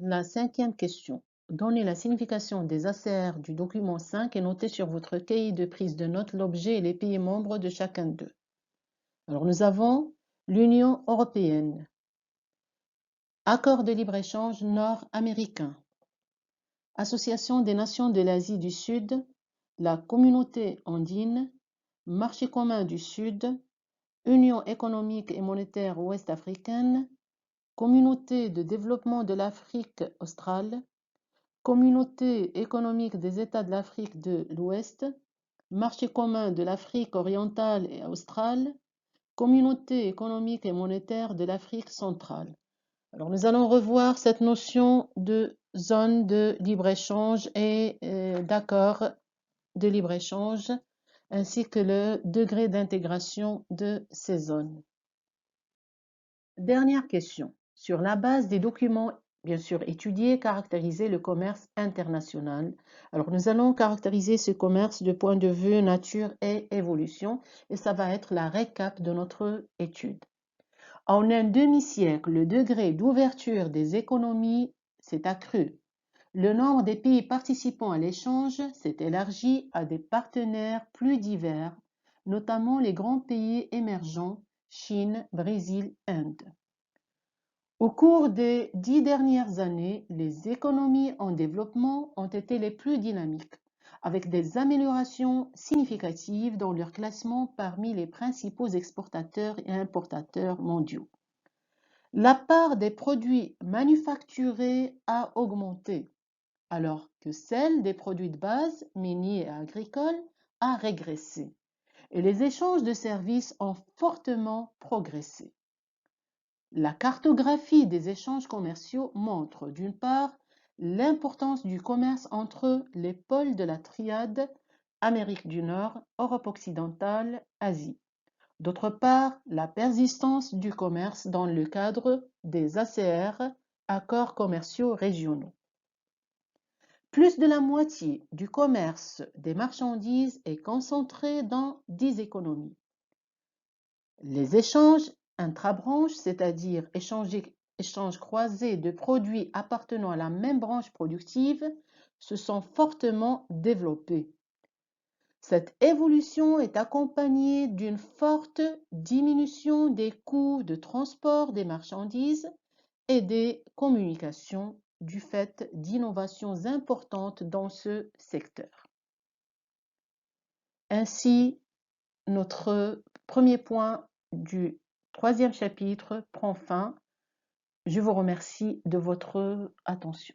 La cinquième question. Donnez la signification des ACR du document 5 et notez sur votre cahier de prise de notes l'objet et les pays membres de chacun d'eux. Alors nous avons l'Union européenne, Accord de libre-échange nord-américain, Association des nations de l'Asie du Sud, la Communauté andine, Marché commun du Sud, Union économique et monétaire ouest-africaine, Communauté de développement de l'Afrique australe, Communauté économique des États de l'Afrique de l'Ouest, Marché commun de l'Afrique orientale et australe, Communauté économique et monétaire de l'Afrique centrale. Alors nous allons revoir cette notion de zone de libre-échange et d'accord de libre-échange, ainsi que le degré d'intégration de ces zones. Dernière question. Sur la base des documents, bien sûr, étudiés, caractériser le commerce international. Alors, nous allons caractériser ce commerce de point de vue nature et évolution, et ça va être la récap de notre étude. En un demi-siècle, le degré d'ouverture des économies s'est accru. Le nombre des pays participant à l'échange s'est élargi à des partenaires plus divers, notamment les grands pays émergents, Chine, Brésil, Inde. Au cours des 10 dernières années, les économies en développement ont été les plus dynamiques, avec des améliorations significatives dans leur classement parmi les principaux exportateurs et importateurs mondiaux. La part des produits manufacturés a augmenté, alors que celle des produits de base, miniers et agricoles, a régressé, et les échanges de services ont fortement progressé. La cartographie des échanges commerciaux montre, d'une part, l'importance du commerce entre les pôles de la triade Amérique du Nord, Europe occidentale, Asie. D'autre part, la persistance du commerce dans le cadre des ACR, accords commerciaux régionaux. Plus de la moitié du commerce des marchandises est concentré dans 10 économies. Les échanges intra-branches, c'est-à-dire échanges croisés de produits appartenant à la même branche productive, se sont fortement développés. Cette évolution est accompagnée d'une forte diminution des coûts de transport des marchandises et des communications du fait d'innovations importantes dans ce secteur. Ainsi, notre premier point du troisième chapitre prend fin. Je vous remercie de votre attention.